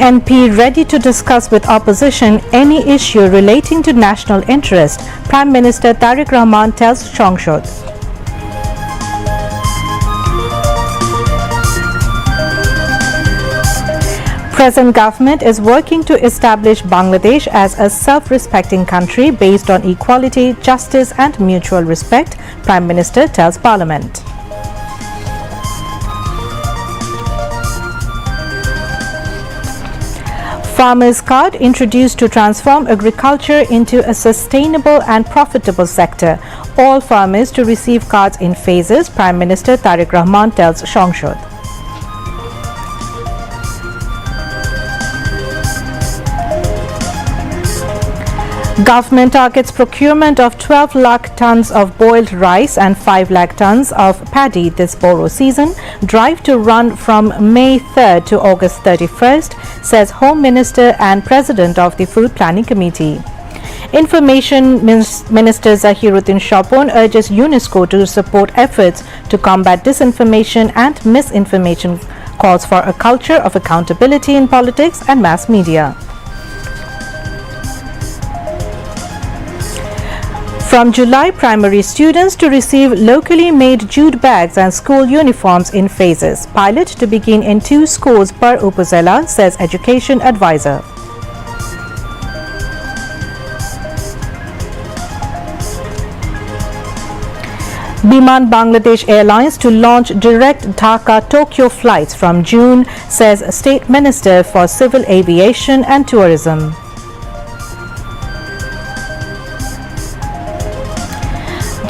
BNP ready to discuss with opposition any issue relating to national interest, Prime Minister Tariq Rahman tells সংসদ. Present government is working to establish Bangladesh as a self-respecting country based on equality, justice and mutual respect, Prime Minister tells Parliament. Farmers' Card introduced to transform agriculture into a sustainable and profitable sector. All farmers to receive cards in phases, Prime Minister Tariq Rahman tells সংসদ. Government targets procurement of 12 lakh tons of boiled rice and 5 lakh tons of paddy this borrow season. Drive to run from May 3rd to August 31st, says Home Minister and President of the Food Planning Committee. Information Minister Zahiruddin Shopon urges UNESCO to support efforts to combat disinformation and misinformation, calls for a culture of accountability in politics and mass media. From July, primary students to receive locally made jute bags and school uniforms in phases. Pilot to begin in 2 schools per Upazila, says Education Advisor. Biman Bangladesh Airlines to launch direct Dhaka-Tokyo flights from June, says State Minister for Civil Aviation and Tourism.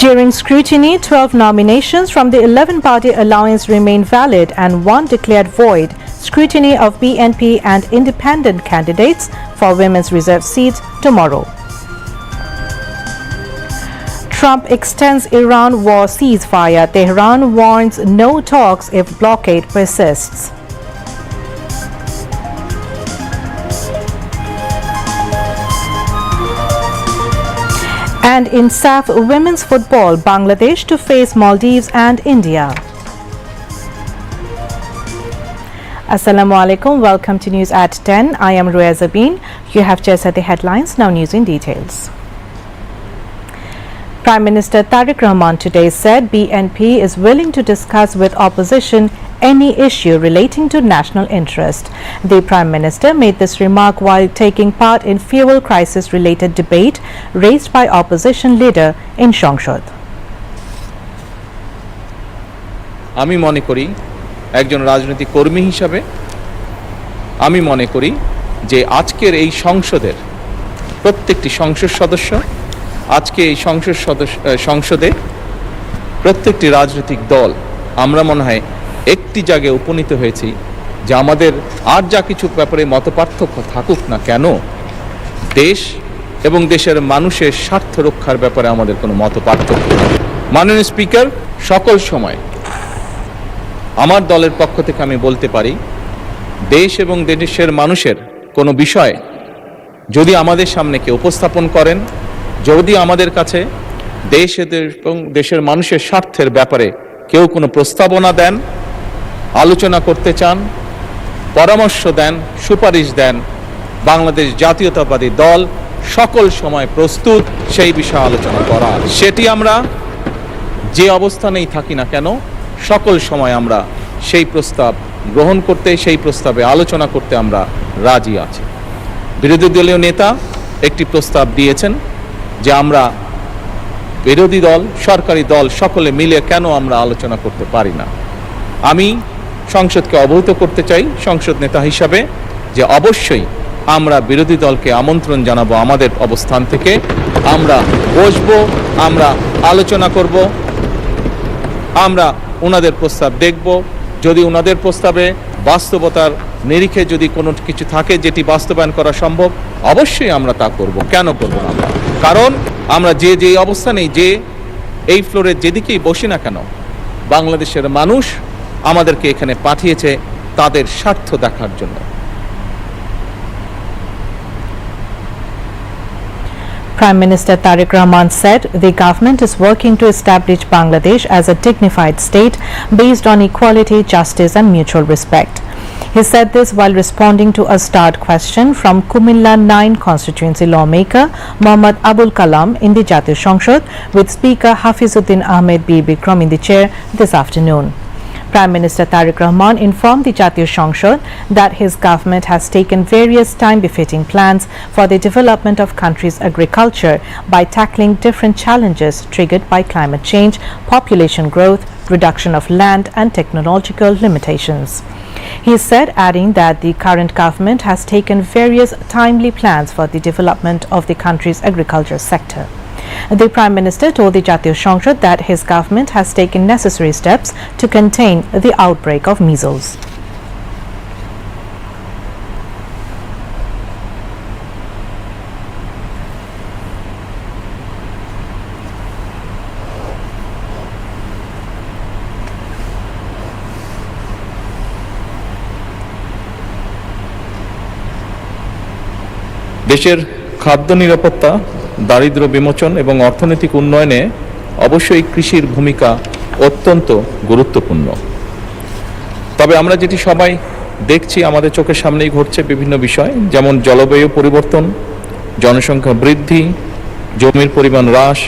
During scrutiny, 12 nominations from the 11-party alliance remain valid and 1 declared void. Scrutiny of BNP and independent candidates for women's reserved seats tomorrow. Trump extends Iran war ceasefire. Tehran warns no talks if blockade persists. And in SAF women's football, Bangladesh to face Maldives and India. Assalamu alaikum. Welcome to News at 10. I am Ruya Zabin. You have just heard the headlines. Now news in details. Prime Minister Tariq Rahman today said BNP is willing to discuss with opposition any issue relating to national interest. The Prime Minister made this remark while taking part in fuel crisis related debate raised by opposition leader in সংসদ. আমি মনে করি একজন রাজনৈতিক কর্মী হিসাবে আমি মনে করি যে আজকের এই সংসদের প্রত্যেকটি সংসদ সদস্য আজকে এই সংসদে প্রত্যেকটি রাজনৈতিক দল আমরা মনে হয় একটি জায়গায় উপনীত হয়েছি যে আমাদের আর যা কিছু ব্যাপারে মতপার্থক্য থাকুক না কেন দেশ এবং দেশের মানুষের স্বার্থ রক্ষার ব্যাপারে আমাদের কোনো মতপার্থক্য নেই। মাননীয় স্পিকার, সকল সময় আমার দলের পক্ষ থেকে আমি বলতে পারি দেশ এবং দেশের মানুষের কোনো বিষয় যদি আমাদের সামনে কেউ উপস্থাপন করেন, যদি আমাদের কাছে দেশ এবং দেশের মানুষের স্বার্থের ব্যাপারে কেউ কোনো প্রস্তাবনা দেন, আলোচনা করতে চান, পরামর্শ দেন, সুপারিশ দেন, বাংলাদেশ জাতীয়তাবাদী দল সকল সময় প্রস্তুত সেই বিষয়ে আলোচনা করা। সেটি আমরা যে অবস্থানেই থাকি না কেন সকল সময় আমরা সেই প্রস্তাব গ্রহণ করতে, সেই প্রস্তাবে আলোচনা করতে আমরা রাজি আছি। বিরোধী দলীয় নেতা একটি প্রস্তাব দিয়েছেন যে আমরা বিরোধী দল, সরকারি দল সকলে মিলে কেন আমরা আলোচনা করতে পারি না। আমি সংসদকে অবহিত করতে চাই সংসদ নেতা হিসাবে যে অবশ্যই আমরা বিরোধী দলকে আমন্ত্রণ জানাবো আমাদের অবস্থান থেকে, আমরা বসবো, আমরা আলোচনা করব, আমরা ওনাদের প্রস্তাব দেখব, যদি ওনাদের প্রস্তাবে বাস্তবতার নিরিখে যদি কোনো কিছু থাকে যেটি বাস্তবায়ন করা সম্ভব অবশ্যই আমরা তা করব। কেন করব না আমরা? কারণ আমরা যে অবস্থানেই যে এই ফ্লোরে যেদিকেই বসি না কেন বাংলাদেশের মানুষ আমাদেরকে এখানে পাঠিয়েছে তাদের স্বার্থ দেখার জন্য। Prime Minister Tariq Rahman said the government is working to establish Bangladesh as a dignified state based on equality, justice and mutual respect. He said this while responding to a starred question from Kumilla 9 constituency lawmaker Mohammad Abul Kalam in the Jatiyo সংসদ with Speaker Hafizuddin Ahmed B. Bikram in the chair this afternoon. Prime Minister Tariq Rahman informed the Jatiyo সংসদ that his government has taken various time-befitting plans for the development of country's agriculture by tackling different challenges triggered by climate change, population growth, reduction of land and technological limitations. He said, adding that the current government has taken various timely plans for the development of the country's agriculture sector. The Prime Minister told the Jatiyo সংসদ that his government has taken necessary steps to contain the outbreak of measles. দেশের খাদ্য নিরাপত্তা, দারিদ্র্য বিমোচন এবং অর্থনৈতিক উন্নয়নে অবশ্যই কৃষির ভূমিকা অত্যন্ত গুরুত্বপূর্ণ। তবে আমরা যেটি সবাই দেখছি, আমাদের চোখের সামনেই ঘটছে বিভিন্ন বিষয়, যেমন জলবায়ু পরিবর্তন, জনসংখ্যা বৃদ্ধি, জমির পরিমাণ হ্রাস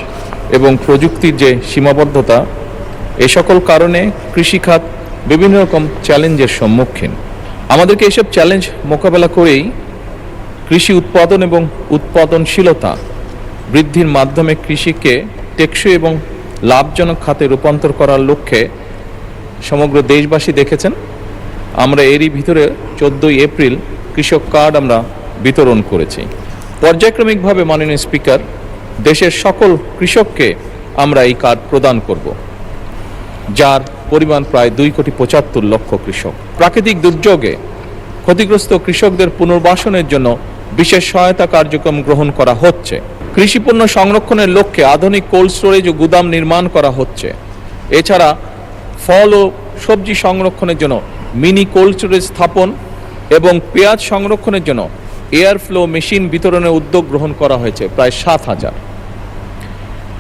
এবং প্রযুক্তির যে সীমাবদ্ধতা, এ সকল কারণে কৃষিখাত বিভিন্ন রকম চ্যালেঞ্জের সম্মুখীন। আমাদেরকে এসব চ্যালেঞ্জ মোকাবেলা করেই কৃষি উৎপাদন এবং উৎপাদনশীলতা বৃদ্ধির মাধ্যমে কৃষিকে টেকসই এবং লাভজনক খাতে রূপান্তর করার লক্ষ্যে সমগ্র দেশবাসী দেখেছেন আমরা এরই ভিতরে 14 এপ্রিল কৃষক কার্ড আমরা বিতরণ করেছি। পর্যায়ক্রমিকভাবে মাননীয় স্পিকার, দেশের সকল কৃষককে আমরা এই কার্ড প্রদান করব, যার পরিমাণ প্রায় 2,75,00,000 কৃষক। প্রাকৃতিক দুর্যোগে ক্ষতিগ্রস্ত কৃষকদের পুনর্বাসনের জন্য বিশেষ সহায়তা কার্যক্রম গ্রহণ করা হচ্ছে। কৃষিপণ্য সংরক্ষণের লক্ষ্যে আধুনিক কোল্ড স্টোরেজ ও গুদাম নির্মাণ করা হচ্ছে। এছাড়া ফল ও সবজি সংরক্ষণের জন্য মিনি কোল্ড স্টোরেজ স্থাপন এবং পেঁয়াজ সংরক্ষণের জন্য এয়ার ফ্লো মেশিন বিতরণের উদ্যোগ গ্রহণ করা হয়েছে প্রায় 7,000।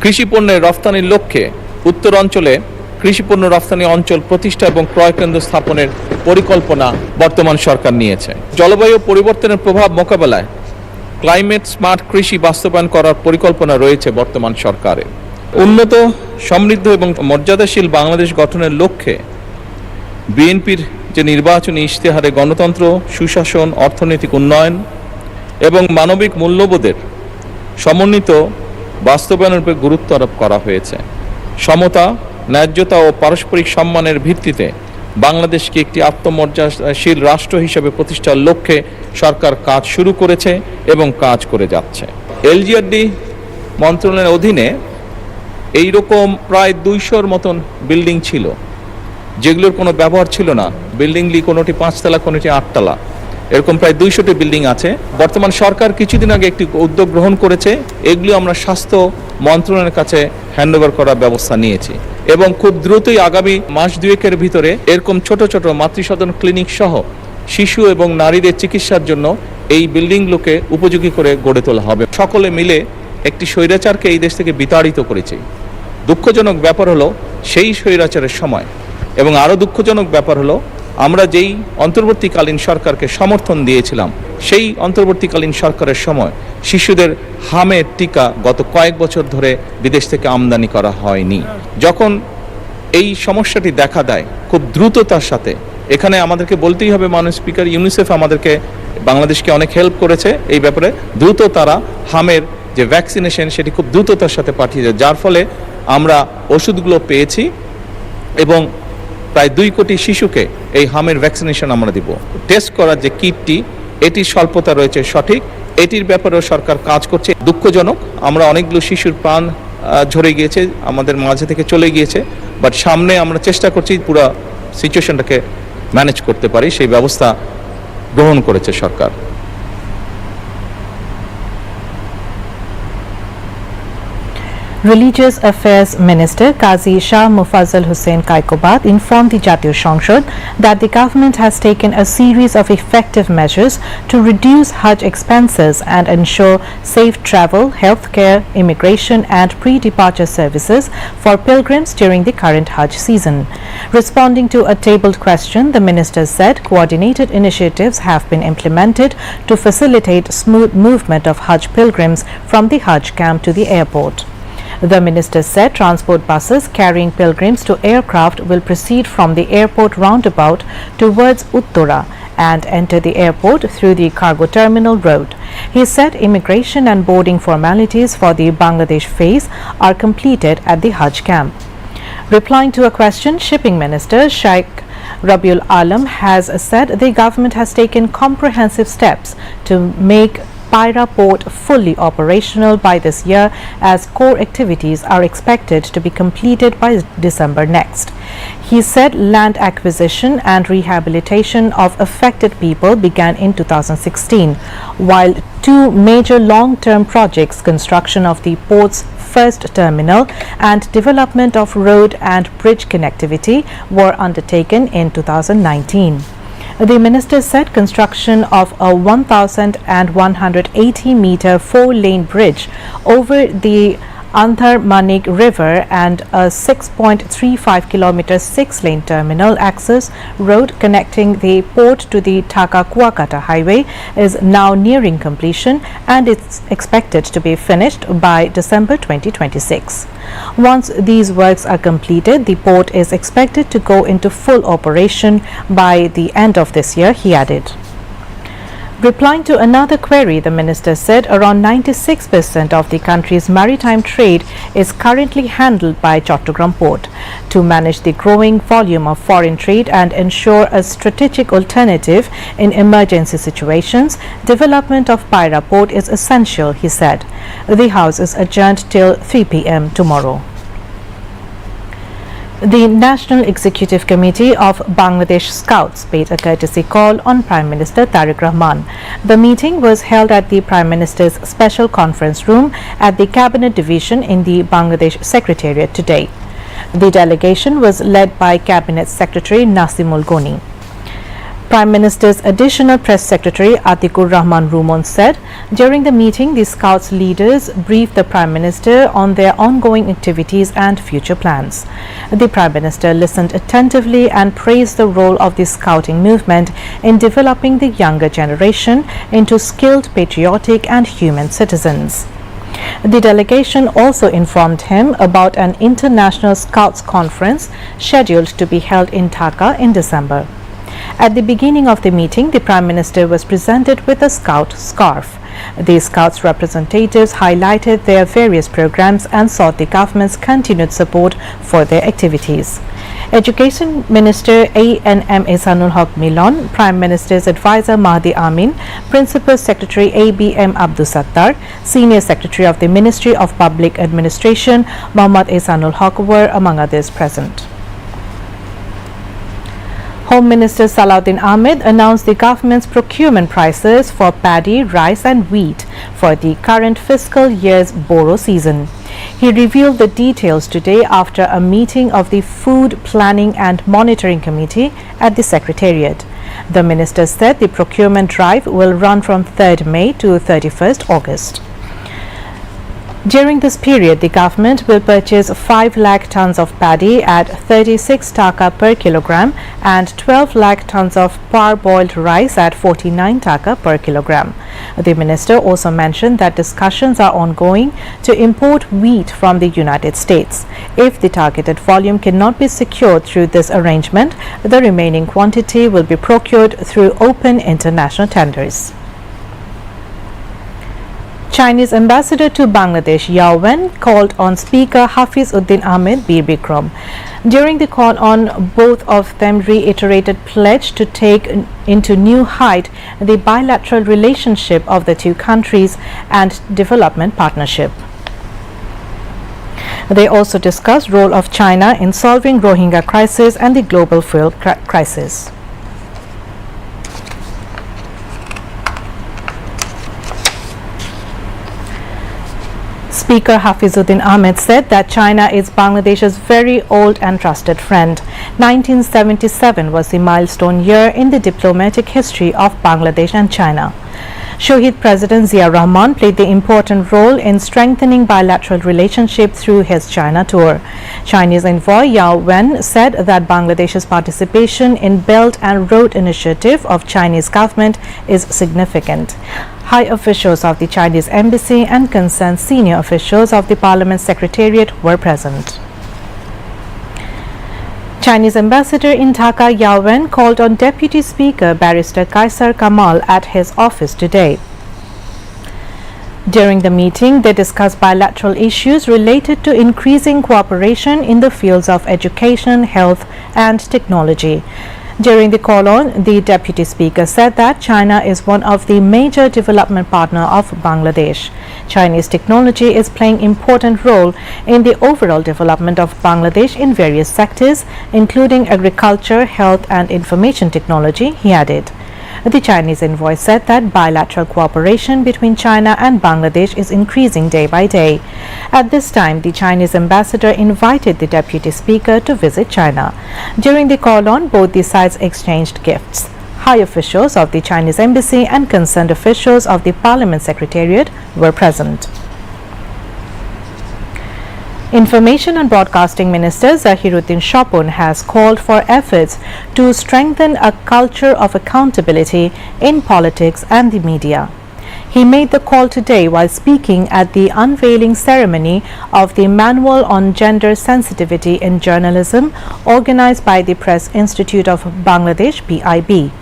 কৃষিপণ্যের রফতানির লক্ষ্যে উত্তরাঞ্চলে কৃষিপণ্য রফতানি অঞ্চল প্রতিষ্ঠা এবং ক্রয় কেন্দ্র স্থাপনের পরিকল্পনা বর্তমান সরকার নিয়েছে। জলবায়ু পরিবর্তনের প্রভাব মোকাবেলায় ক্লাইমেট স্মার্ট কৃষি বাস্তবায়ন করার পরিকল্পনা রয়েছে বর্তমান সরকারের। উন্নত, সমৃদ্ধ এবং মর্যাদাশীল বাংলাদেশ গঠনের লক্ষ্যে বিএনপির যে নির্বাচনী ইশতেহারে গণতন্ত্র, সুশাসন, অর্থনৈতিক উন্নয়ন এবং মানবিক মূল্যবোধের সমন্বিত বাস্তবায়নের উপর গুরুত্ব আরোপ করা হয়েছে। সমতা, ন্যায্যতা ও পারস্পরিক সম্মানের ভিত্তিতে বাংলাদেশকে একটি আত্মমর্যাদাশীল রাষ্ট্র হিসেবে প্রতিষ্ঠার লক্ষ্যে সরকার কাজ শুরু করেছে এবং কাজ করে যাচ্ছে। এলজিআরডি মন্ত্রণালয়ের অধীনে এইরকম প্রায় 200-র মতন বিল্ডিং ছিল, যেগুলোর কোনো ব্যবহার ছিল না। বিল্ডিংগুলি কোনোটি 5 তলা, কোনোটি 8 তলা, এরকম প্রায় 200টি বিল্ডিং আছে। বর্তমান সরকার কিছুদিন আগে একটি উদ্যোগ গ্রহণ করেছে, এগুলো আমরা স্বাস্থ্য মন্ত্রণালয়ের কাছে হ্যান্ডওভার করার ব্যবস্থা নিয়েছি এবং খুব দ্রুতই আগামী মাস 2-এর ভিতরে এরকম ছোট ছোট মাতৃসদন ক্লিনিক সহ শিশু এবং নারীদের চিকিৎসার জন্য এই বিল্ডিংগুলোকে উপযোগী করে গড়ে তোলা হবে। সকলে মিলে একটি স্বৈরাচারকে এই দেশ থেকে বিতাড়িত করেছে। দুঃখজনক ব্যাপার হলো সেই স্বৈরাচারের সময়, এবং আরও দুঃখজনক ব্যাপার হলো আমরা যেই অন্তর্বর্তীকালীন সরকারকে সমর্থন দিয়েছিলাম, সেই অন্তর্বর্তীকালীন সরকারের সময় শিশুদের হামের টিকা গত কয়েক বছর ধরে বিদেশ থেকে আমদানি করা হয়নি। যখন এই সমস্যাটি দেখা দেয় খুব দ্রুততার সাথে, এখানে আমাদেরকে বলতেই হবে মাননীয় স্পিকার, ইউনিসেফ আমাদেরকে, বাংলাদেশকে অনেক হেল্প করেছে এই ব্যাপারে। দ্রুত তারা হামের যে ভ্যাকসিনেশন সেটি খুব দ্রুততার সাথে পাঠিয়ে দেয়, যার ফলে আমরা ওষুধগুলো পেয়েছি এবং প্রায় 2 কোটি শিশুকে এই হামের ভ্যাকসিনেশন আমরা দিব। টেস্ট করার যে কিটটি, এটির স্বল্পতা রয়েছে সঠিক, এটির ব্যাপারেও সরকার কাজ করছে। দুঃখজনক, আমরা অনেকগুলো শিশুর প্রাণ ঝরে গিয়েছে, আমাদের মাঝে থেকে চলে গিয়েছে, বাট সামনে আমরা চেষ্টা করছি পুরো সিচুয়েশনটাকে ম্যানেজ করতে পারি, সেই ব্যবস্থা গ্রহণ করেছে সরকার। Religious Affairs Minister Qazi Shah Mufazzal Hussain Kaikobad informed the Jatiyo সংসদ that the government has taken a series of effective measures to reduce Hajj expenses and ensure safe travel, healthcare, immigration and pre-departure services for pilgrims during the current Hajj season. Responding to a tabled question, the minister said coordinated initiatives have been implemented to facilitate smooth movement of Hajj pilgrims from the Hajj camp to the airport. The minister said transport buses carrying pilgrims to aircraft will proceed from the airport roundabout towards Uttora and enter the airport through the cargo terminal road. He said immigration and boarding formalities for the Bangladesh phase are completed at the Hajj camp. Replying to a question, Shipping Minister Sheikh Rabiul Alam has said the government has taken comprehensive steps to make Paira port fully operational by this year, as core activities are expected to be completed by December next. He said land acquisition and rehabilitation of affected people began in 2016, while two major long-term projects, construction of the port's first terminal and development of road and bridge connectivity, were undertaken in 2019. The minister said construction of a 1,180-meter four-lane bridge over the Andhar Manik River and a 6.35-kilometer six-lane terminal access road connecting the port to the Dhaka-Kuakata highway is now nearing completion, and it's expected to be finished by December 2026. Once these works are completed, the port is expected to go into full operation by the end of this year, he added. Replying to another query, the minister said around 96% of the country's maritime trade is currently handled by Chattogram Port. To manage the growing volume of foreign trade and ensure a strategic alternative in emergency situations, development of Paira Port is essential, he said. The House is adjourned till 3 p.m. tomorrow. The National Executive Committee of Bangladesh Scouts paid a courtesy call on Prime Minister Tariq Rahman. The meeting was held at the Prime Minister's special conference room at the Cabinet Division in the Bangladesh Secretariat today. The delegation was led by Cabinet Secretary Nasimul Goni. Prime Minister's additional press secretary Atikur Rahman Rumon said during the meeting the Scouts leaders briefed the Prime Minister on their ongoing activities and future plans. The Prime Minister listened attentively and praised the role of the Scouting movement in developing the younger generation into skilled, patriotic and human citizens. The delegation also informed him about an international Scouts conference scheduled to be held in Dhaka in December. At the beginning of the meeting, the Prime Minister was presented with a Scout scarf. The Scouts representatives highlighted their various programs and sought the government's continued support for their activities. Education Minister A.N.M. Ehsanul Haq Milon, Prime Minister's advisor Mahdi Amin, Principal Secretary A.B.M. Abdus Sattar, Senior Secretary of the Ministry of Public Administration Mohammad Ehsanul Haq were among others present. Home Minister Salahuddin Ahmed announced the government's procurement prices for paddy, rice and wheat for the current fiscal year's Boro season. He revealed the details today after a meeting of the Food Planning and Monitoring Committee at the Secretariat. The minister said the procurement drive will run from 3rd May to 31st August. During this period, the government will purchase 5 lakh tons of paddy at 36 taka per kilogram and 12 lakh tons of parboiled rice at 49 taka per kilogram. The minister also mentioned that discussions are ongoing to import wheat from the United States. If the targeted volume cannot be secured through this arrangement, the remaining quantity will be procured through open international tenders. Chinese ambassador to Bangladesh Yao Wen called on Speaker Hafiz Uddin Ahmed Bir Bikram. During the call on, both of them reiterated pledge to take into new height the bilateral relationship of the two countries and development partnership. They also discussed role of China in solving Rohingya crisis and the global fuel crisis. Speaker Hafizuddin Ahmed said that China is Bangladesh's very old and trusted friend. 1977 was the milestone year in the diplomatic history of Bangladesh and China. Shahid President Zia Rahman played the important role in strengthening bilateral relationship through his China tour. Chinese envoy Yao Wen said that Bangladesh's participation in Belt and Road Initiative of Chinese government is significant. High officials of the Chinese embassy and concerned senior officials of the Parliament Secretariat were present. Chinese ambassador in Dhaka Yao Wen called on Deputy Speaker Barrister Kaisar Kamal at his office today. During the meeting, they discussed bilateral issues related to increasing cooperation in the fields of education, health and technology. During the call-on, the Deputy Speaker said that China is one of the major development partners of Bangladesh. Chinese technology is playing an important role in the overall development of Bangladesh in various sectors, including agriculture, health and information technology, he added. The Chinese envoy said that bilateral cooperation between China and Bangladesh is increasing day by day. At this time, the Chinese ambassador invited the Deputy Speaker to visit China. During the call-on, both the sides exchanged gifts. High officials of the Chinese embassy and concerned officials of the Parliament Secretariat were present. Information and Broadcasting Minister Zahiruddin Shapun has called for efforts to strengthen a culture of accountability in politics and the media. He made the call today while speaking at the unveiling ceremony of the Manual on Gender Sensitivity in Journalism organized by the Press Institute of Bangladesh (PIB).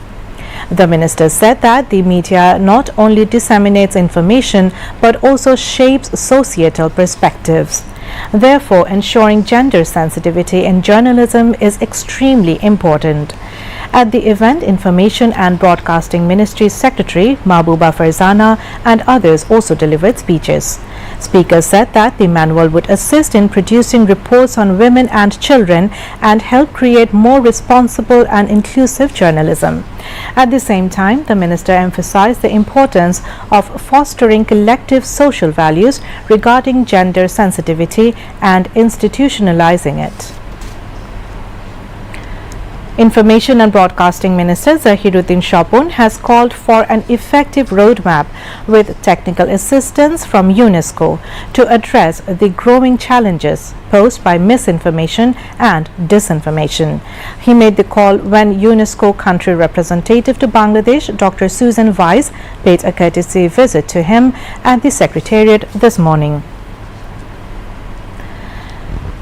The minister said that the media not only disseminates information but also shapes societal perspectives. Therefore, ensuring gender sensitivity in journalism is extremely important. At the event, Information and Broadcasting Ministry Secretary Mahbuba Farzana and others also delivered speeches. Speaker said that the manual would assist in producing reports on women and children and help create more responsible and inclusive journalism. At the same time, the minister emphasized the importance of fostering collective social values regarding gender sensitivity and institutionalizing it. Information and Broadcasting Minister Zahiruddin Shapun has called for an effective roadmap with technical assistance from UNESCO to address the growing challenges posed by misinformation and disinformation. He made the call when UNESCO country representative to Bangladesh, Dr. Susan Weiss, paid a courtesy visit to him at the Secretariat this morning.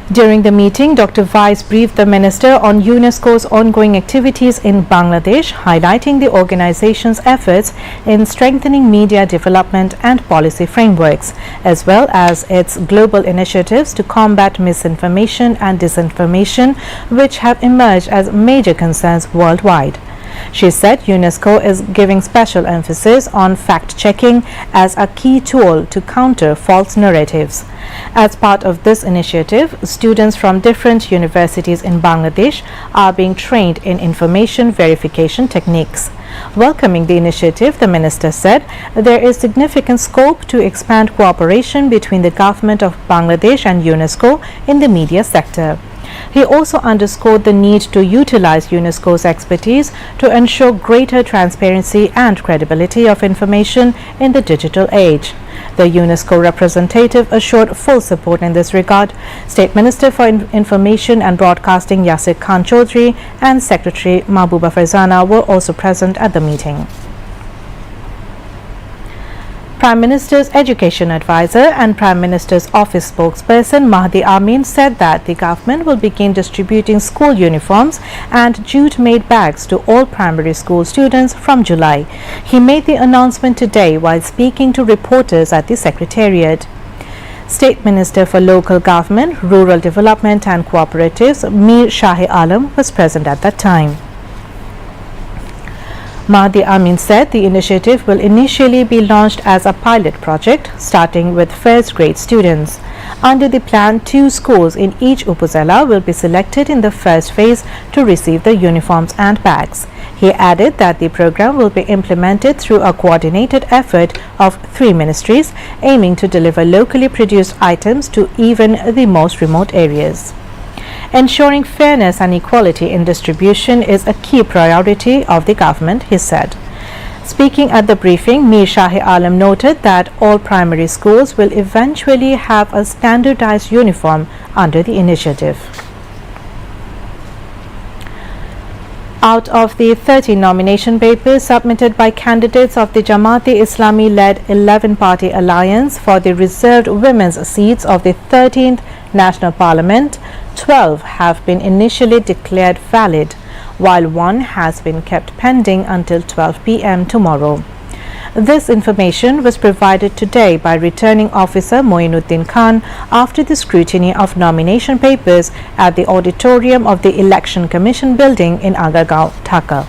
During the meeting, Dr. Weiss briefed the minister on UNESCO's ongoing activities in Bangladesh, highlighting the organization's efforts in strengthening media development and policy frameworks, as well as its global initiatives to combat misinformation and disinformation, which have emerged as major concerns worldwide. She said UNESCO is giving special emphasis on fact-checking as a key tool to counter false narratives. As part of this initiative, students from different universities in Bangladesh are being trained in information verification techniques. Welcoming the initiative, the minister said there is significant scope to expand cooperation between the government of Bangladesh and UNESCO in the media sector. He also underscored the need to utilize UNESCO's expertise to ensure greater transparency and credibility of information in the digital age. The UNESCO representative assured full support in this regard. State Minister for Information and Broadcasting Yasir Khan Chaudhry and Secretary Mahbuba Farzana were also present at the meeting. Prime Minister's Education Advisor and Prime Minister's Office spokesperson Mahdi Amin said that the government will begin distributing school uniforms and jute-made bags to all primary school students from July. He made the announcement today while speaking to reporters at the Secretariat. State Minister for Local Government, Rural Development and Cooperatives Mir Shahi Alam was present at that time. Mahdi Amin said the initiative will initially be launched as a pilot project, starting with first grade students. Under the plan, 2 schools in each upazila will be selected in the first phase to receive the uniforms and bags. He added that the program will be implemented through a coordinated effort of 3 ministries, aiming to deliver locally produced items to even the most remote areas. Ensuring fairness and equality in distribution is a key priority of the government, he said. Speaking at the briefing, Mir Shahi Alam noted that all primary schools will eventually have a standardized uniform under the initiative. Out of the 30 nomination papers submitted by candidates of the Jamaat-e-Islami-led 11-party alliance for the reserved women's seats of the 13th National Parliament, 12 have been initially declared valid, while 1 has been kept pending until 12 p.m. tomorrow. This information was provided today by Returning Officer Moinuddin Khan after the scrutiny of nomination papers at the auditorium of the Election Commission building in Agargaon, Dhaka.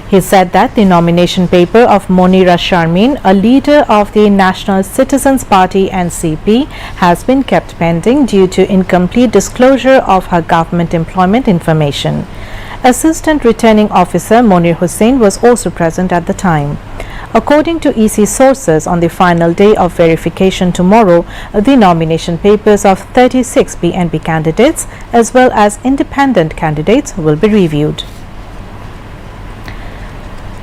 He said that the nomination paper of Monira Sharmin, a leader of the National Citizens Party (NCP), has been kept pending due to incomplete disclosure of her government employment information. Assistant Returning Officer Monir Hussain was also present at the time. According to EC sources, on the final day of verification tomorrow, the nomination papers of 36 BNP candidates as well as independent candidates will be reviewed.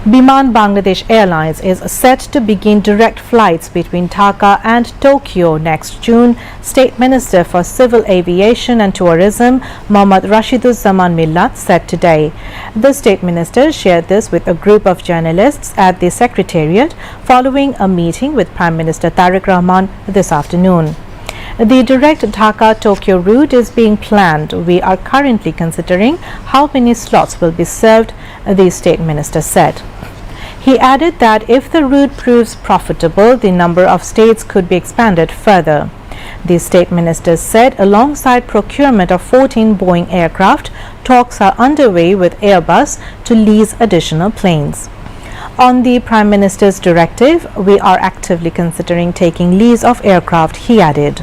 Biman Bangladesh Airlines is set to begin direct flights between Dhaka and Tokyo next June, State Minister for Civil Aviation and Tourism Mohammad Rashiduzzaman Millat said today. The State Minister shared this with a group of journalists at the Secretariat following a meeting with Prime Minister Tariq Rahman this afternoon. The direct Dhaka-Tokyo route is being planned. We are currently considering how many slots will be served, the State Minister said. He added that if the route proves profitable, the number of states could be expanded further. The State Minister said alongside procurement of 14 Boeing aircraft, talks are underway with Airbus to lease additional planes. On the Prime Minister's directive, we are actively considering taking lease of aircraft, he added.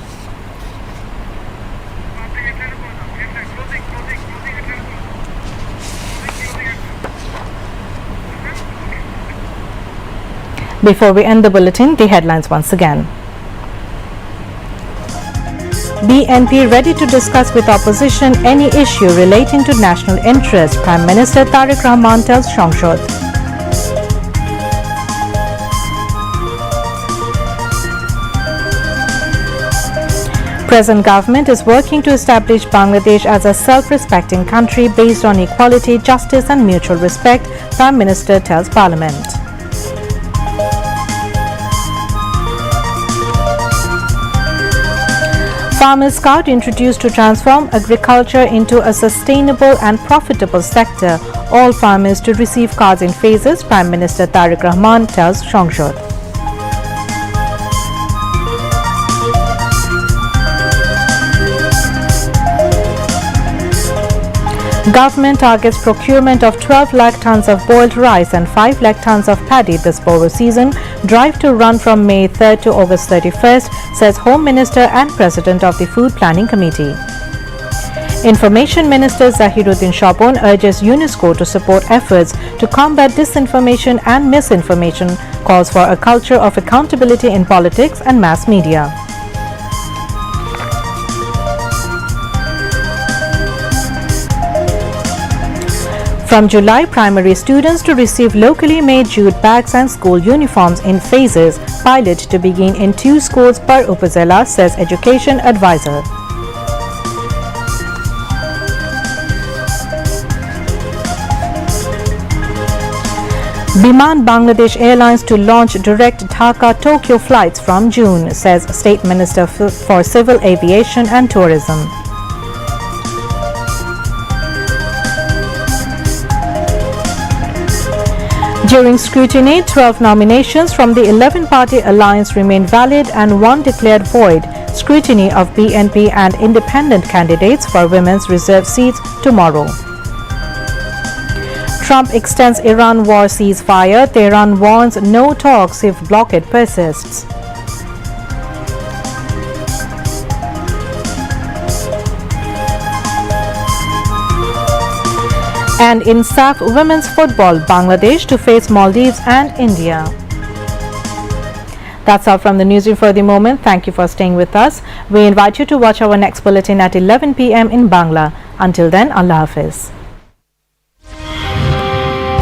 Before we end the bulletin, the headlines once again. BNP ready to discuss with opposition any issue relating to national interest, Prime Minister Tariq Rahman tells Shangshod. Present government is working to establish Bangladesh as a self-respecting country based on equality, justice and mutual respect, Prime Minister tells Parliament. Farmers' Card introduced to transform agriculture into a sustainable and profitable sector. All farmers to receive cards in phases, Prime Minister Tariq Rahman tells Shangshod. Government targets procurement of 12 lakh tons of boiled rice and 5 lakh tons of paddy this borrow season. Drive to run from May 3rd to August 31st, says Home Minister and President of the Food Planning Committee. Information Minister Zahiruddin Shobon urges UNESCO to support efforts to combat disinformation and misinformation, calls for a culture of accountability in politics and mass media. From July, primary students to receive locally made jute bags and school uniforms in phases. Pilot to begin in 2 schools per upazila, says Education Advisor. Biman Bangladesh Airlines to launch direct Dhaka-Tokyo flights from June, says State Minister for Civil Aviation and Tourism. During scrutiny, 12 nominations from the 11-party alliance remain valid and 1 declared void. Scrutiny of BNP and independent candidates for women's reserved seats tomorrow. Trump extends Iran war ceasefire. Tehran warns no talks if blockade persists. And in SAF women's football, Bangladesh to face Maldives and India. That's all from the newsroom for the moment. Thank you for staying with us. We invite you to watch our next bulletin at 11 p.m. in Bangla. Until then, Allah Hafiz.